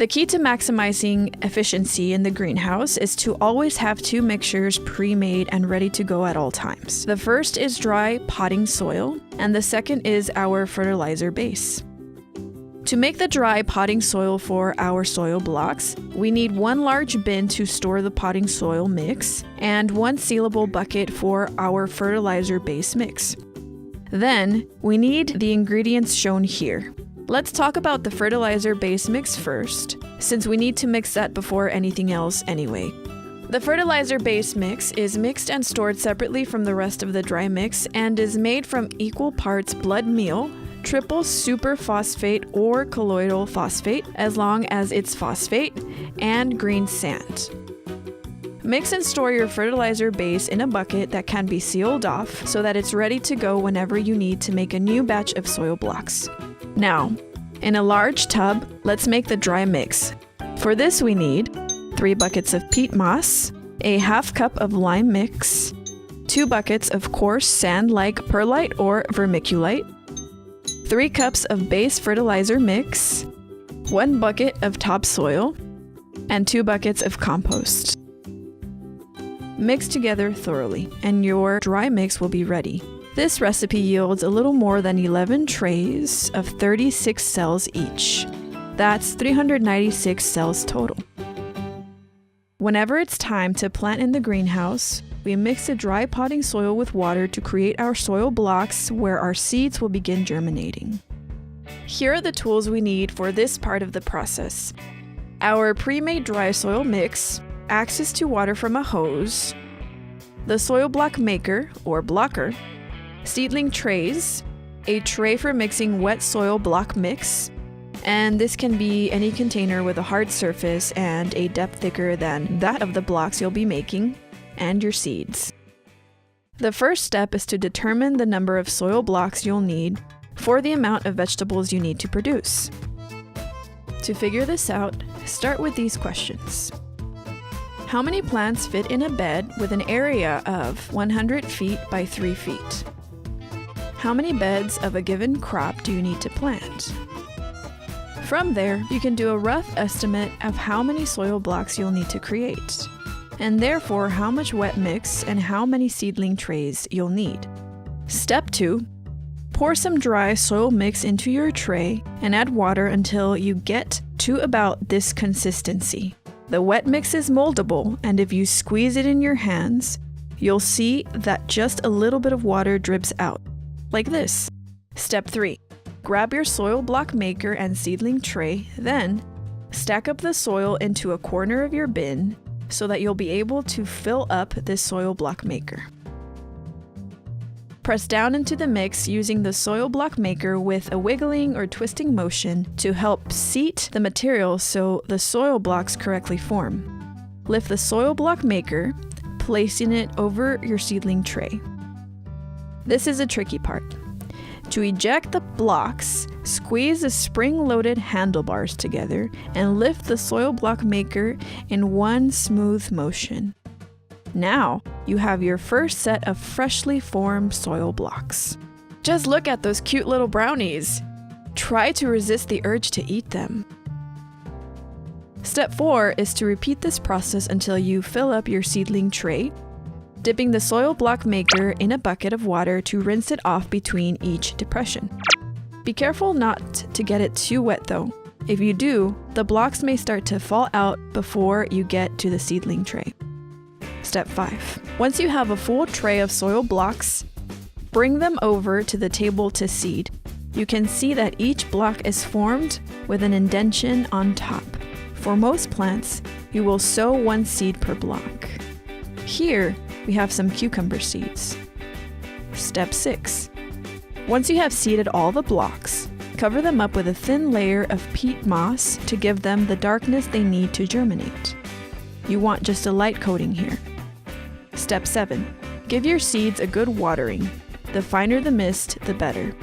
The key to maximizing efficiency in the greenhouse is to always have two mixtures pre-made and ready to go at all times. The first is dry potting soil, and the second is our fertilizer base. To make the dry potting soil for our soil blocks, we need one large bin to store the potting soil mix and one sealable bucket for our fertilizer base mix. Then, we need the ingredients shown here. Let's talk about the fertilizer base mix first, since we need to mix that before anything else anyway. The fertilizer base mix is mixed and stored separately from the rest of the dry mix and is made from equal parts blood meal, triple superphosphate or colloidal phosphate, as long as it's phosphate, and green sand. Mix and store your fertilizer base in a bucket that can be sealed off so that it's ready to go whenever you need to make a new batch of soil blocks. Now, in a large tub, let's make the dry mix. For this we need 3 buckets of peat moss, a half cup of lime mix, 2 buckets of coarse sand like perlite or vermiculite, 3 cups of base fertilizer mix, 1 bucket of topsoil, and 2 buckets of compost. Mix together thoroughly, and your dry mix will be ready. This recipe yields a little more than 11 trays of 36 cells each. That's 396 cells total. Whenever it's time to plant in the greenhouse, we mix the dry potting soil with water to create our soil blocks where our seeds will begin germinating. Here are the tools we need for this part of the process. Our pre-made dry soil mix, access to water from a hose, the soil block maker or blocker, seedling trays, a tray for mixing wet soil block mix, and this can be any container with a hard surface and a depth thicker than that of the blocks you'll be making, and your seeds. The first step is to determine the number of soil blocks you'll need for the amount of vegetables you need to produce. To figure this out, start with these questions. How many plants fit in a bed with an area of 100 feet by 3 feet? How many beds of a given crop do you need to plant? From there, you can do a rough estimate of how many soil blocks you'll need to create, and therefore how much wet mix and how many seedling trays you'll need. Step 2. Pour some dry soil mix into your tray and add water until you get to about this consistency. The wet mix is moldable, and if you squeeze it in your hands, you'll see that just a little bit of water drips out, like this. Step 3. Grab your soil block maker and seedling tray, then stack up the soil into a corner of your bin so that you'll be able to fill up this soil block maker. Press down into the mix using the soil block maker with a wiggling or twisting motion to help seat the material so the soil blocks correctly form. Lift the soil block maker, placing it over your seedling tray. This is a tricky part. To eject the blocks, squeeze the spring-loaded handlebars together and lift the soil block maker in one smooth motion. Now, you have your first set of freshly formed soil blocks. Just look at those cute little brownies. Try to resist the urge to eat them. Step 4 is to repeat this process until you fill up your seedling tray, dipping the soil block maker in a bucket of water to rinse it off between each depression. Be careful not to get it too wet though. If you do, the blocks may start to fall out before you get to the seedling tray. Step 5. Once you have a full tray of soil blocks, bring them over to the table to seed. You can see that each block is formed with an indentation on top. For most plants, you will sow 1 seed per block. Here, we have some cucumber seeds. Step 6. Once you have seeded all the blocks, cover them up with a thin layer of peat moss to give them the darkness they need to germinate. You want just a light coating here. Step 7. Give your seeds a good watering. The finer the mist, the better.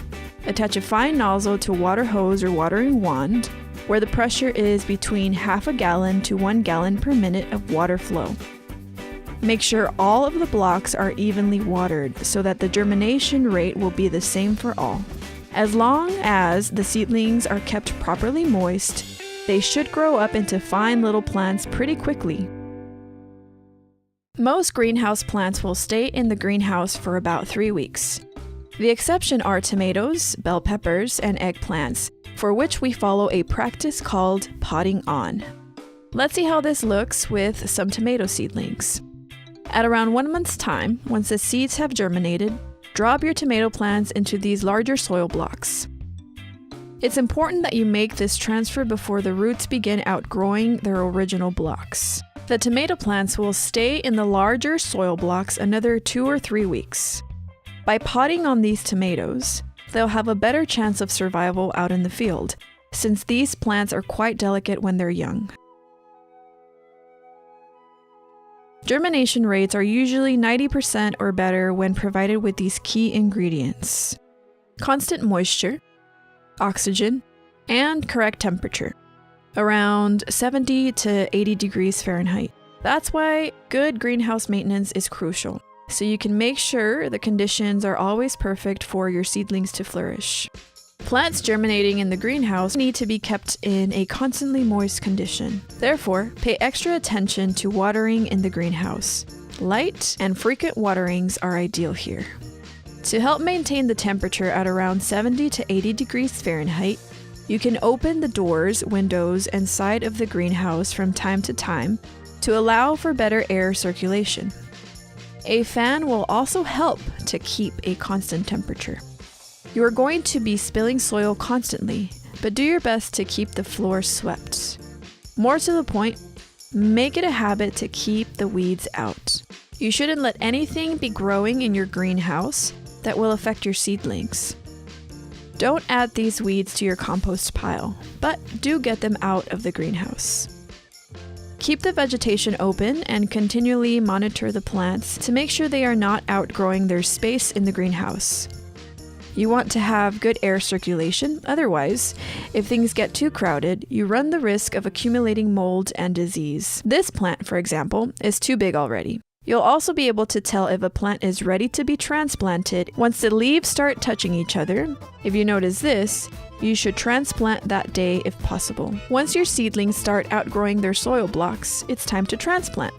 Attach a fine nozzle to a water hose or watering wand, where the pressure is between half a gallon to 1 gallon per minute of water flow. Make sure all of the blocks are evenly watered so that the germination rate will be the same for all. As long as the seedlings are kept properly moist, they should grow up into fine little plants pretty quickly. Most greenhouse plants will stay in the greenhouse for about 3 weeks. The exception are tomatoes, bell peppers, and eggplants, for which we follow a practice called potting on. Let's see how this looks with some tomato seedlings. At around 1 month's time, once the seeds have germinated, drop your tomato plants into these larger soil blocks. It's important that you make this transfer before the roots begin outgrowing their original blocks. The tomato plants will stay in the larger soil blocks another 2 or 3 weeks. By potting on these tomatoes, they'll have a better chance of survival out in the field, since these plants are quite delicate when they're young. Germination rates are usually 90% or better when provided with these key ingredients: constant moisture, oxygen, and correct temperature, around 70 to 80 degrees Fahrenheit. That's why good greenhouse maintenance is crucial, so you can make sure the conditions are always perfect for your seedlings to flourish. Plants germinating in the greenhouse need to be kept in a constantly moist condition. Therefore, pay extra attention to watering in the greenhouse. Light and frequent waterings are ideal here. To help maintain the temperature at around 70 to 80 degrees Fahrenheit, you can open the doors, windows, and side of the greenhouse from time to time to allow for better air circulation. A fan will also help to keep a constant temperature. You are going to be spilling soil constantly, but do your best to keep the floor swept. More to the point, make it a habit to keep the weeds out. You shouldn't let anything be growing in your greenhouse that will affect your seedlings. Don't add these weeds to your compost pile, but do get them out of the greenhouse. Keep the vegetation open and continually monitor the plants to make sure they are not outgrowing their space in the greenhouse. You want to have good air circulation, otherwise, if things get too crowded, you run the risk of accumulating mold and disease. This plant, for example, is too big already. You'll also be able to tell if a plant is ready to be transplanted once the leaves start touching each other. If you notice this, you should transplant that day if possible. Once your seedlings start outgrowing their soil blocks, it's time to transplant.